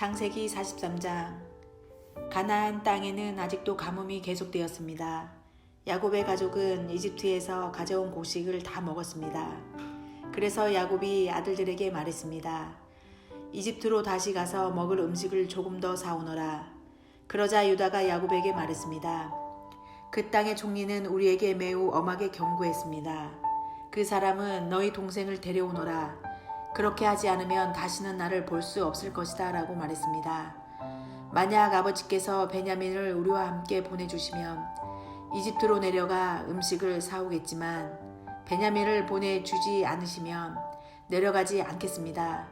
창세기 43장. 가나안 땅에는 아직도 가뭄이 계속되었습니다. 야곱의 가족은 이집트에서 가져온 곡식을 다 먹었습니다. 그래서 야곱이 아들들에게 말했습니다. 이집트로 다시 가서 먹을 음식을 조금 더 사오너라. 그러자 유다가 야곱에게 말했습니다. 그 땅의 총리는 우리에게 매우 엄하게 경고했습니다. 그 사람은 너희 동생을 데려오너라. 그렇게 하지 않으면 다시는 나를 볼 수 없을 것이다 라고 말했습니다. 만약 아버지께서 베냐민을 우리와 함께 보내주시면 이집트로 내려가 음식을 사오겠지만 베냐민을 보내주지 않으시면 내려가지 않겠습니다.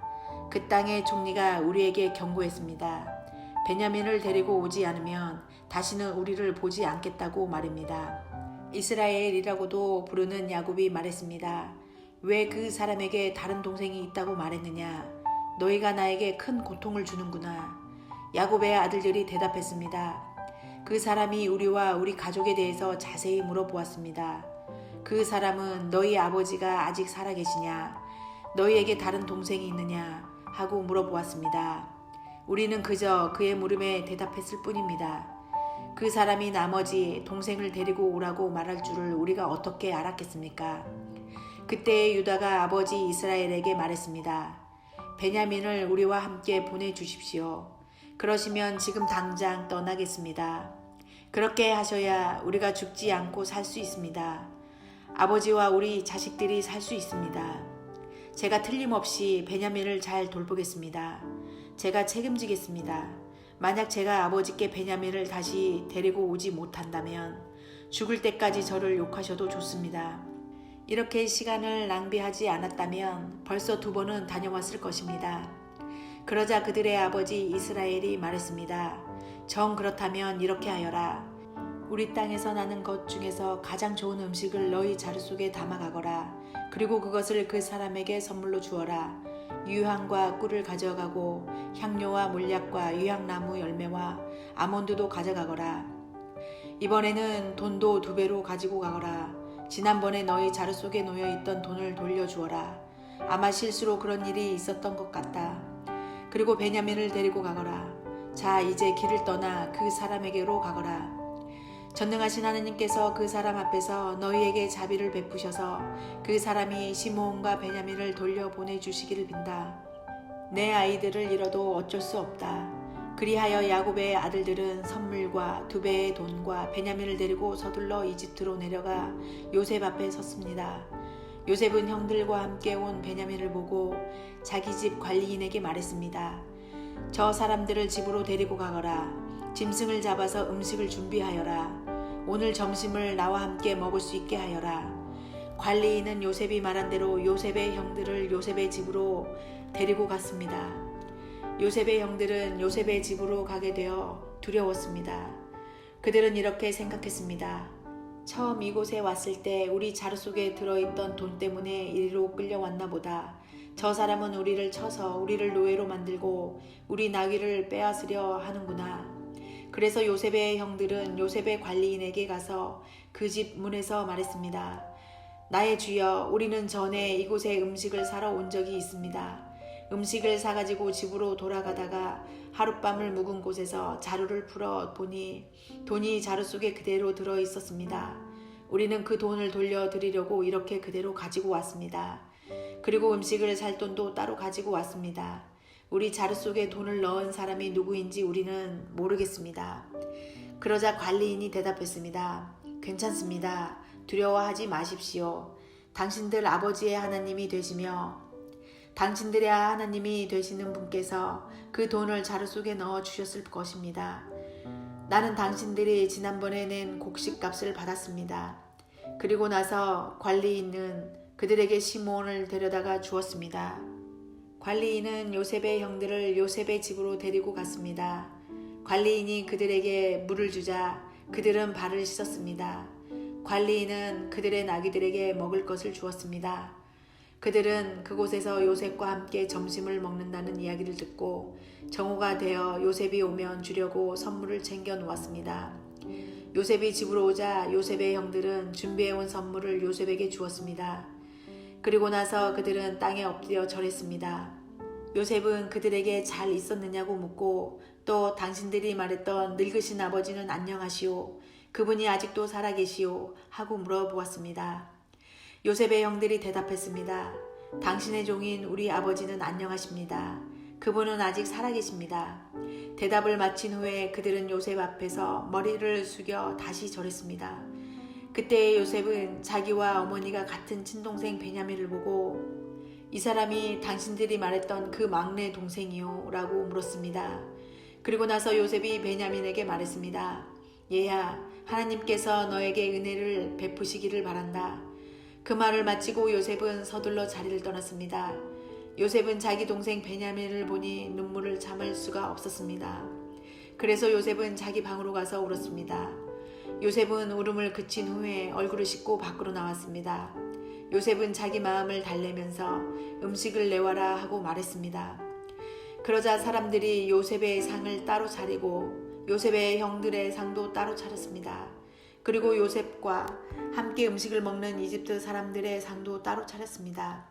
그 땅의 총리가 우리에게 경고했습니다. 베냐민을 데리고 오지 않으면 다시는 우리를 보지 않겠다고 말입니다. 이스라엘이라고도 부르는 야곱이 말했습니다. 왜 그 사람에게 다른 동생이 있다고 말했느냐? 너희가 나에게 큰 고통을 주는구나. 야곱의 아들들이 대답했습니다. 그 사람이 우리와 우리 가족에 대해서 자세히 물어보았습니다. 그 사람은 너희 아버지가 아직 살아계시냐? 너희에게 다른 동생이 있느냐? 하고 물어보았습니다. 우리는 그저 그의 물음에 대답했을 뿐입니다. 그 사람이 나머지 동생을 데리고 오라고 말할 줄을 우리가 어떻게 알았겠습니까? 그때 유다가 아버지 이스라엘에게 말했습니다. 베냐민을 우리와 함께 보내주십시오. 그러시면 지금 당장 떠나겠습니다. 그렇게 하셔야 우리가 죽지 않고 살 수 있습니다. 아버지와 우리 자식들이 살 수 있습니다. 제가 틀림없이 베냐민을 잘 돌보겠습니다. 제가 책임지겠습니다. 만약 제가 아버지께 베냐민을 다시 데리고 오지 못한다면 죽을 때까지 저를 욕하셔도 좋습니다. 이렇게 시간을 낭비하지 않았다면 벌써 2번은 다녀왔을 것입니다. 그러자 그들의 아버지 이스라엘이 말했습니다. 정 그렇다면 이렇게 하여라. 우리 땅에서 나는 것 중에서 가장 좋은 음식을 너희 자루 속에 담아가거라. 그리고 그것을 그 사람에게 선물로 주어라. 유향과 꿀을 가져가고 향료와 몰약과 유향나무 열매와 아몬드도 가져가거라. 이번에는 돈도 2배로 가지고 가거라. 지난번에 너희 자루 속에 놓여있던 돈을 돌려주어라. 아마 실수로 그런 일이 있었던 것 같다. 그리고 베냐민을 데리고 가거라. 자, 이제 길을 떠나 그 사람에게로 가거라. 전능하신 하느님께서 그 사람 앞에서 너희에게 자비를 베푸셔서 그 사람이 시므온과 베냐민을 돌려보내주시기를 빈다. 내 아이들을 잃어도 어쩔 수 없다. 그리하여 야곱의 아들들은 선물과 2배의 돈과 베냐민을 데리고 서둘러 이집트로 내려가 요셉 앞에 섰습니다. 요셉은 형들과 함께 온 베냐민을 보고 자기 집 관리인에게 말했습니다. 저 사람들을 집으로 데리고 가거라. 짐승을 잡아서 음식을 준비하여라. 오늘 점심을 나와 함께 먹을 수 있게 하여라. 관리인은 요셉이 말한 대로 요셉의 형들을 요셉의 집으로 데리고 갔습니다. 요셉의 형들은 요셉의 집으로 가게 되어 두려웠습니다. 그들은 이렇게 생각했습니다. 처음 이곳에 왔을 때 우리 자루 속에 들어있던 돈 때문에 이리로 끌려왔나 보다. 저 사람은 우리를 쳐서 우리를 노예로 만들고 우리 나귀를 빼앗으려 하는구나. 그래서 요셉의 형들은 요셉의 관리인에게 가서 그 집 문에서 말했습니다. 나의 주여, 우리는 전에 이곳에 음식을 사러 온 적이 있습니다. 음식을 사가지고 집으로 돌아가다가 하룻밤을 묵은 곳에서 자루를 풀어 보니 돈이 자루 속에 그대로 들어 있었습니다. 우리는 그 돈을 돌려드리려고 이렇게 그대로 가지고 왔습니다. 그리고 음식을 살 돈도 따로 가지고 왔습니다. 우리 자루 속에 돈을 넣은 사람이 누구인지 우리는 모르겠습니다. 그러자 관리인이 대답했습니다. 괜찮습니다. 두려워하지 마십시오. 당신들 아버지의 하나님이 되시며 당신들의 하나님이 되시는 분께서 그 돈을 자루 속에 넣어 주셨을 것입니다. 나는 당신들이 지난번에 낸 곡식값을 받았습니다. 그리고 나서 관리인은 그들에게 시므온을 데려다가 주었습니다. 관리인은 요셉의 형들을 요셉의 집으로 데리고 갔습니다. 관리인이 그들에게 물을 주자 그들은 발을 씻었습니다. 관리인은 그들의 나귀들에게 먹을 것을 주었습니다. 그들은 그곳에서 요셉과 함께 점심을 먹는다는 이야기를 듣고 정오가 되어 요셉이 오면 주려고 선물을 챙겨 놓았습니다. 요셉이 집으로 오자 요셉의 형들은 준비해온 선물을 요셉에게 주었습니다. 그리고 나서 그들은 땅에 엎드려 절했습니다. 요셉은 그들에게 잘 있었느냐고 묻고 또 당신들이 말했던 늙으신 아버지는 안녕하시오. 그분이 아직도 살아계시오. 하고 물어보았습니다. 요셉의 형들이 대답했습니다. 당신의 종인 우리 아버지는 안녕하십니다. 그분은 아직 살아계십니다. 대답을 마친 후에 그들은 요셉 앞에서 머리를 숙여 다시 절했습니다. 그때 요셉은 자기와 어머니가 같은 친동생 베냐민을 보고 이 사람이 당신들이 말했던 그 막내 동생이요? 라고 물었습니다. 그리고 나서 요셉이 베냐민에게 말했습니다. 얘야, 하나님께서 너에게 은혜를 베푸시기를 바란다. 그 말을 마치고 요셉은 서둘러 자리를 떠났습니다. 요셉은 자기 동생 베냐민을 보니 눈물을 참을 수가 없었습니다. 그래서 요셉은 자기 방으로 가서 울었습니다. 요셉은 울음을 그친 후에 얼굴을 씻고 밖으로 나왔습니다. 요셉은 자기 마음을 달래면서 음식을 내와라 하고 말했습니다. 그러자 사람들이 요셉의 상을 따로 차리고 요셉의 형들의 상도 따로 차렸습니다. 그리고 요셉과 함께 음식을 먹는 이집트 사람들의 상도 따로 차렸습니다.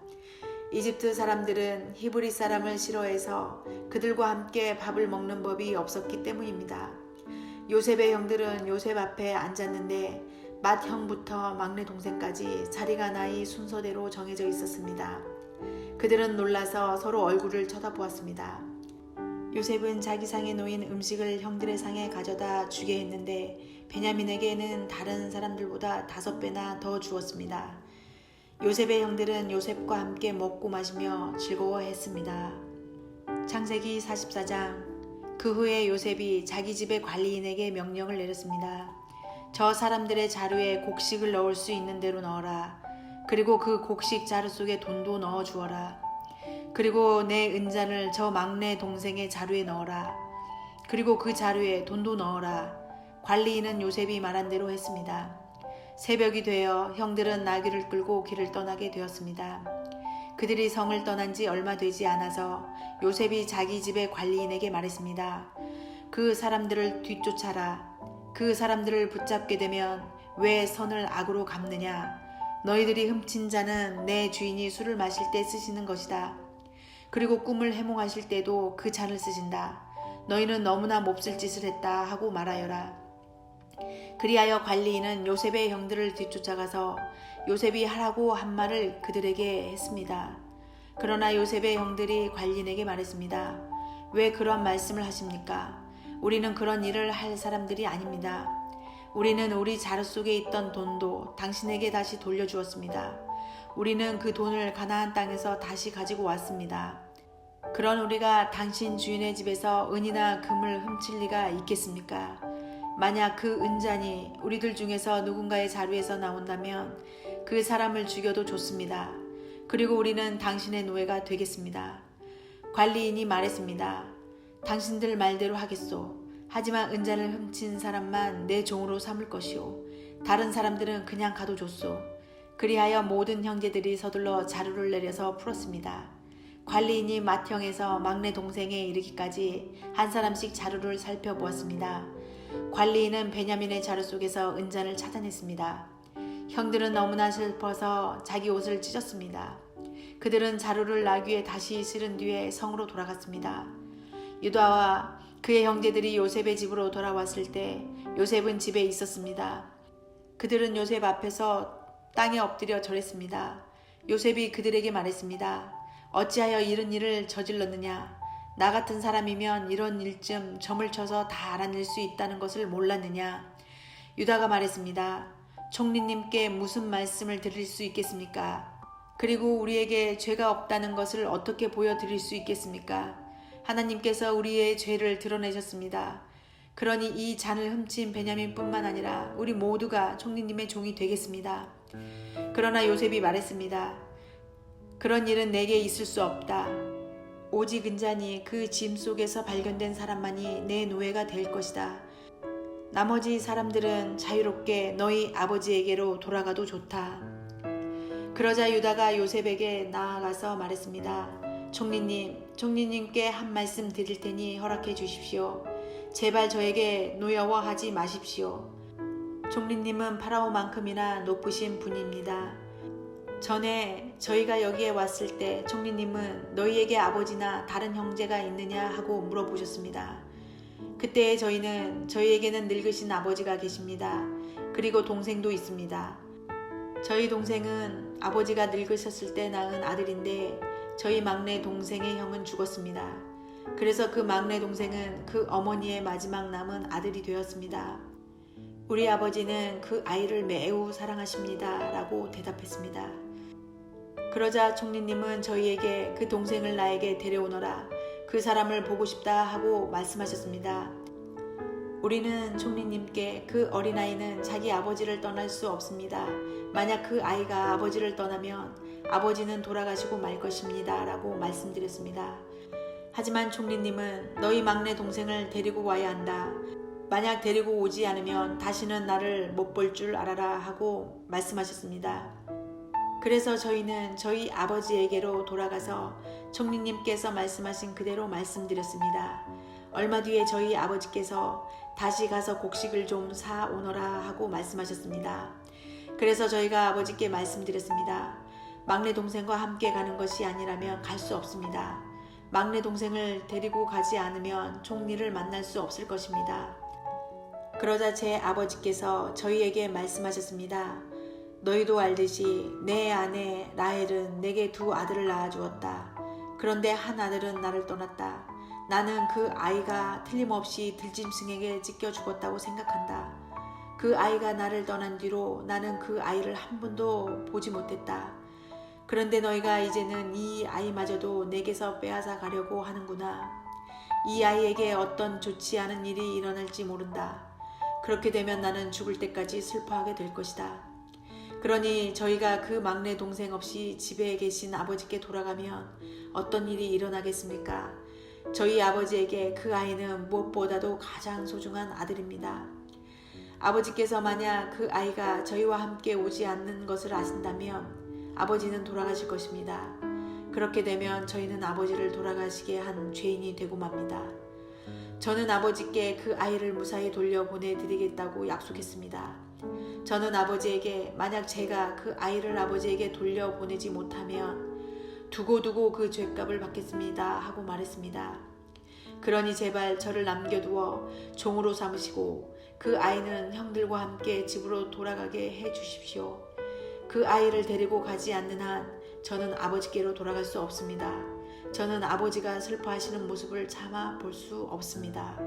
이집트 사람들은 히브리 사람을 싫어해서 그들과 함께 밥을 먹는 법이 없었기 때문입니다. 요셉의 형들은 요셉 앞에 앉았는데 맏형부터 막내 동생까지 자리가 나이 순서대로 정해져 있었습니다. 그들은 놀라서 서로 얼굴을 쳐다보았습니다. 요셉은 자기 상에 놓인 음식을 형들의 상에 가져다 주게 했는데 베냐민에게는 다른 사람들보다 5배나 더 주었습니다. 요셉의 형들은 요셉과 함께 먹고 마시며 즐거워했습니다. 창세기 44장. 그 후에 요셉이 자기 집의 관리인에게 명령을 내렸습니다. 저 사람들의 자루에 곡식을 넣을 수 있는 대로 넣어라. 그리고 그 곡식 자루 속에 돈도 넣어 주어라. 그리고 내 은잔을 저 막내 동생의 자루에 넣어라. 그리고 그 자루에 돈도 넣어라. 관리인은 요셉이 말한 대로 했습니다. 새벽이 되어 형들은 나귀를 끌고 길을 떠나게 되었습니다. 그들이 성을 떠난 지 얼마 되지 않아서 요셉이 자기 집의 관리인에게 말했습니다. 그 사람들을 뒤쫓아라. 그 사람들을 붙잡게 되면 왜 선을 악으로 갚느냐. 너희들이 훔친 자는 내 주인이 술을 마실 때 쓰시는 것이다. 그리고 꿈을 해몽하실 때도 그 잔을 쓰신다. 너희는 너무나 몹쓸 짓을 했다 하고 말하여라. 그리하여 관리인은 요셉의 형들을 뒤쫓아가서 요셉이 하라고 한 말을 그들에게 했습니다. 그러나 요셉의 형들이 관리인에게 말했습니다. 왜 그런 말씀을 하십니까? 우리는 그런 일을 할 사람들이 아닙니다. 우리는 우리 자루 속에 있던 돈도 당신에게 다시 돌려주었습니다. 우리는 그 돈을 가나안 땅에서 다시 가지고 왔습니다. 그런 우리가 당신 주인의 집에서 은이나 금을 훔칠 리가 있겠습니까? 만약 그 은잔이 우리들 중에서 누군가의 자루에서 나온다면 그 사람을 죽여도 좋습니다. 그리고 우리는 당신의 노예가 되겠습니다. 관리인이 말했습니다. 당신들 말대로 하겠소. 하지만 은잔을 훔친 사람만 내 종으로 삼을 것이오. 다른 사람들은 그냥 가도 좋소. 그리하여 모든 형제들이 서둘러 자루를 내려서 풀었습니다. 관리인이 맏형에서 막내 동생에 이르기까지 한 사람씩 자루를 살펴보았습니다. 관리인은 베냐민의 자루 속에서 은잔을 찾아냈습니다. 형들은 너무나 슬퍼서 자기 옷을 찢었습니다. 그들은 자루를 나귀에 다시 실은 뒤에 성으로 돌아갔습니다. 유다와 그의 형제들이 요셉의 집으로 돌아왔을 때 요셉은 집에 있었습니다. 그들은 요셉 앞에서 땅에 엎드려 절했습니다. 요셉이 그들에게 말했습니다. 어찌하여 이런 일을 저질렀느냐? 나 같은 사람이면 이런 일쯤 점을 쳐서 다 알아낼 수 있다는 것을 몰랐느냐? 유다가 말했습니다. 총리님께 무슨 말씀을 드릴 수 있겠습니까? 그리고 우리에게 죄가 없다는 것을 어떻게 보여드릴 수 있겠습니까? 하나님께서 우리의 죄를 드러내셨습니다. 그러니 이 잔을 훔친 베냐민뿐만 아니라 우리 모두가 총리님의 종이 되겠습니다. 그러나 요셉이 말했습니다. 그런 일은 내게 있을 수 없다. 오직 은잔이 그 짐 속에서 발견된 사람만이 내 노예가 될 것이다. 나머지 사람들은 자유롭게 너희 아버지에게로 돌아가도 좋다. 그러자 유다가 요셉에게 나아가서 말했습니다. 총리님께 한 말씀 드릴 테니 허락해 주십시오. 제발 저에게 노여워하지 마십시오. 총리님은 파라오만큼이나 높으신 분입니다. 전에 저희가 여기에 왔을 때 총리님은 너희에게 아버지나 다른 형제가 있느냐 하고 물어보셨습니다. 그때 저희에게는 늙으신 아버지가 계십니다. 그리고 동생도 있습니다. 저희 동생은 아버지가 늙으셨을 때 낳은 아들인데 저희 막내 동생의 형은 죽었습니다. 그래서 그 막내 동생은 그 어머니의 마지막 남은 아들이 되었습니다. 우리 아버지는 그 아이를 매우 사랑하십니다. 라고 대답했습니다. 그러자 총리님은 저희에게 그 동생을 나에게 데려오너라. 그 사람을 보고 싶다 하고 말씀하셨습니다. 우리는 총리님께 그 어린아이는 자기 아버지를 떠날 수 없습니다. 만약 그 아이가 아버지를 떠나면 아버지는 돌아가시고 말 것입니다. 라고 말씀드렸습니다. 하지만 총리님은 너희 막내 동생을 데리고 와야 한다. 만약 데리고 오지 않으면 다시는 나를 못 볼 줄 알아라 하고 말씀하셨습니다. 그래서 저희는 저희 아버지에게로 돌아가서 총리님께서 말씀하신 그대로 말씀드렸습니다. 얼마 뒤에 저희 아버지께서 다시 가서 곡식을 좀 사 오너라 하고 말씀하셨습니다. 그래서 저희가 아버지께 말씀드렸습니다. 막내 동생과 함께 가는 것이 아니라면 갈 수 없습니다. 막내 동생을 데리고 가지 않으면 총리를 만날 수 없을 것입니다. 그러자 제 아버지께서 저희에게 말씀하셨습니다. 너희도 알듯이 내 아내 라헬은 내게 2 아들을 낳아주었다. 그런데 한 아들은 나를 떠났다. 나는 그 아이가 틀림없이 들짐승에게 찢겨 죽었다고 생각한다. 그 아이가 나를 떠난 뒤로 나는 그 아이를 한 번도 보지 못했다. 그런데 너희가 이제는 이 아이마저도 내게서 빼앗아 가려고 하는구나. 이 아이에게 어떤 좋지 않은 일이 일어날지 모른다. 그렇게 되면 나는 죽을 때까지 슬퍼하게 될 것이다. 그러니 저희가 그 막내 동생 없이 집에 계신 아버지께 돌아가면 어떤 일이 일어나겠습니까? 저희 아버지에게 그 아이는 무엇보다도 가장 소중한 아들입니다. 아버지께서 만약 그 아이가 저희와 함께 오지 않는 것을 아신다면 아버지는 돌아가실 것입니다. 그렇게 되면 저희는 아버지를 돌아가시게 한 죄인이 되고 맙니다. 저는 아버지께 그 아이를 무사히 돌려보내드리겠다고 약속했습니다. 저는 아버지에게 만약 제가 그 아이를 아버지에게 돌려보내지 못하면 두고두고 그 죄값을 받겠습니다 하고 말했습니다. 그러니 제발 저를 남겨두어 종으로 삼으시고 그 아이는 형들과 함께 집으로 돌아가게 해 주십시오. 그 아이를 데리고 가지 않는 한 저는 아버지께로 돌아갈 수 없습니다. 저는 아버지가 슬퍼하시는 모습을 참아 볼 수 없습니다.